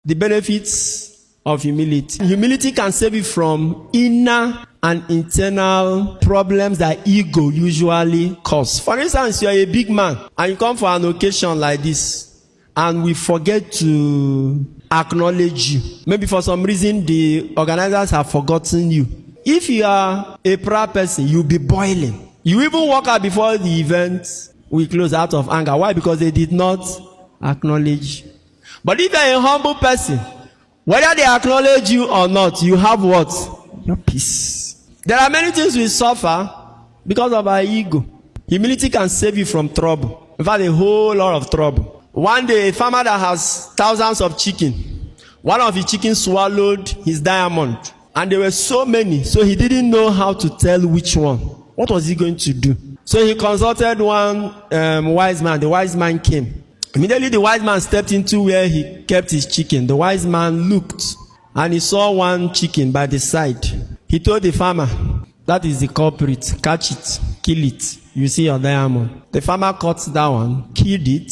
the benefits of humility. Humility can save you from inner and internal problems that ego usually cause. For instance, you are a big man and you come for an occasion like this and we forget to acknowledge you. Maybe for some reason the organizers have forgotten you. If you are a proud person, you'll be boiling. You even walk out before the event will close out of anger. Why? Because they did not acknowledge you. But if you are a humble person, whether they acknowledge you or not, you have what? Your peace. There are many things we suffer because of our ego. Humility can save you from trouble. In fact, a whole lot of trouble. One day, a farmer that has thousands of chicken, one of his chickens swallowed his diamond. And there were so many, so he didn't know how to tell which one. What was he going to do? So he consulted one wise man. The wise man came. Immediately the wise man stepped into where he kept his chicken. The wise man looked and he saw one chicken by the side. He told the farmer, that is the culprit. Catch it, kill it. You see your diamond. The farmer caught that one, killed it,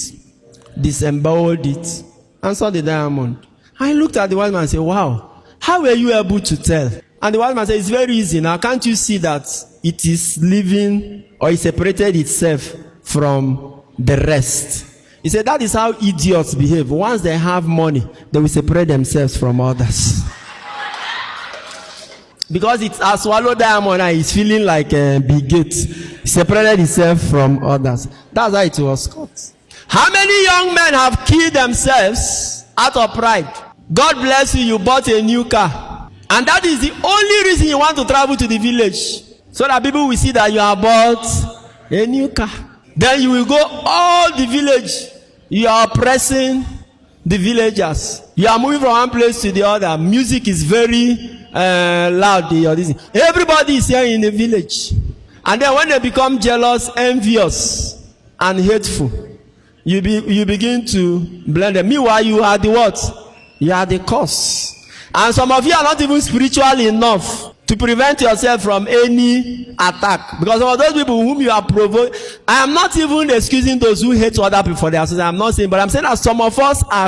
disemboweled it, and saw the diamond. I looked at the wise man and said, wow, how were you able to tell? And the wise man said, it's very easy. Now, can't you see that it is living or it separated itself from the rest? He said, that is how idiots behave. Once they have money, they will separate themselves from others. Because it has swallowed diamond and it's feeling like a big gate. It separated itself from others. That's how it was caught. How many young men have killed themselves out of pride? God bless you, you bought a new car. And that is the only reason you want to travel to the village. So that people will see that you have bought a new car. Then you will go all the village. You are oppressing the villagers. You are moving from one place to the other. Music is very loud. Everybody is here in the village. And then when they become jealous, envious, and hateful, you begin to blend them. Meanwhile, you are the what? You are the cause. And some of you are not even spiritual enough to prevent yourself from any attack. Because some of those people whom you are provoking, I am not even excusing those who hate other people for their sins. I'm not saying, but I'm saying that some of us are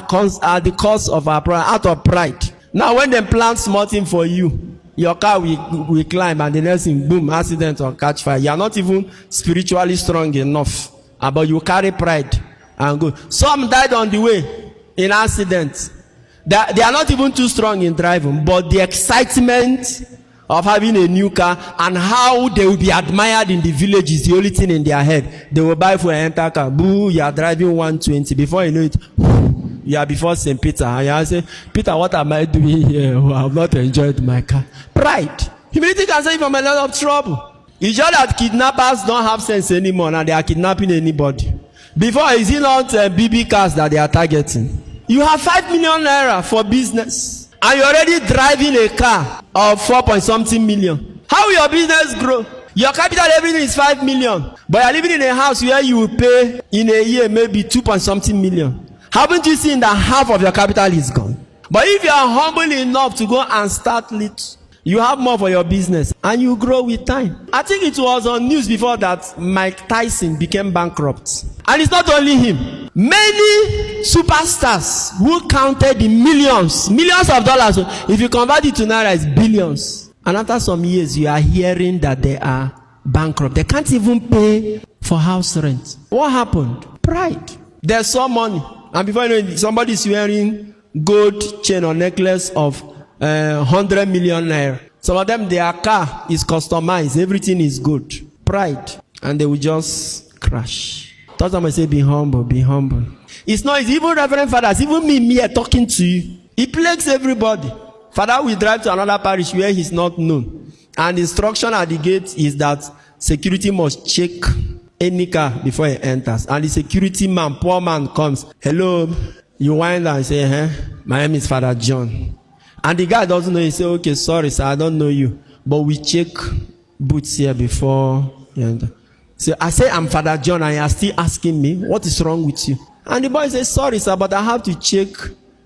the cause of our problem, out of pride. Now when they plant small thing for you, your car will climb and the next thing, boom, accident or catch fire. You are not even spiritually strong enough. But you carry pride and go. Some died on the way in accidents. They are not even too strong in driving, but the excitement of having a new car and how they will be admired in the village is the only thing in their head. They will buy for an entire car. Boo, you are driving 120. Before you know it, you are before St. Peter. And you are saying, Peter, what am I doing here? I have not enjoyed my car. Pride. Humility can save you from a lot of trouble. It's just that kidnappers don't have sense anymore and they are kidnapping anybody. Before, is it not BB cars that they are targeting? You have 5 million naira for business and you're already driving a car of 4-point-something million. How will your business grow? Your capital, everything is 5 million. But you're living in a house where you will pay in a year maybe 2-point-something million. Haven't you seen that half of your capital is gone? But if you are humble enough to go and start little, you have more for your business and you grow with time. I think it was on news before that Mike Tyson became bankrupt. And it's not only him. Many superstars who counted in millions of dollars. If you convert it to naira, it's billions. And after some years, you are hearing that they are bankrupt. They can't even pay for house rent. What happened? Pride. They saw money. And before you know it, somebody is wearing gold chain or necklace of 100 million naira. Some of them, their car is customized. Everything is good. Pride. And they will just crash. That's why I say, be humble, be humble. It's not, it's even Reverend Fathers, even me here talking to you. It plagues everybody. Father will drive to another parish where he's not known. And the instruction at the gate is that security must check any car before he enters. And the security man, poor man, comes. Hello. You wind and say, my name is Father John. And the guy doesn't know. He say, okay, sorry, sir, I don't know you. But we check boots here before you enter. So I say, I'm Father John, and you are still asking me, what is wrong with you? And the boy says, sorry, sir, but I have to check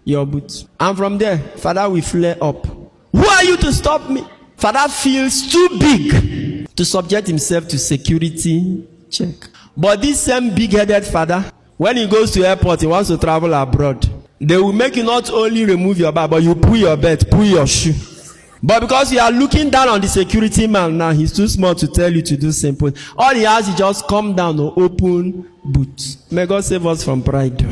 your boots. And from there, Father will flare up. Who are you to stop me? Father feels too big to subject himself to security check. But this same big-headed father, when he goes to airport, he wants to travel abroad. They will make you not only remove your bag, but you pull your belt, pull your shoe. But because you are looking down on the security man now, he's too small to tell you to do simple. All he has is just come down or open boot. May God save us from pride.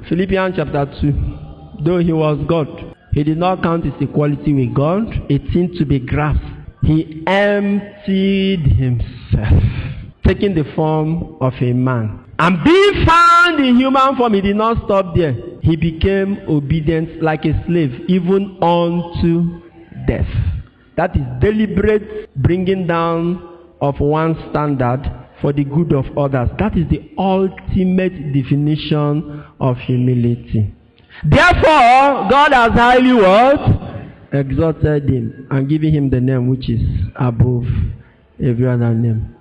Philippians chapter 2. Though he was God, he did not count his equality with God a thing to be grasped. He emptied himself, taking the form of a man. And being found in human form, he did not stop there. He became obedient like a slave, even unto death. That is deliberate bringing down of one standard for the good of others. That is the ultimate definition of humility. Therefore, God has highly what? Exalted him and given him the name which is above every other name.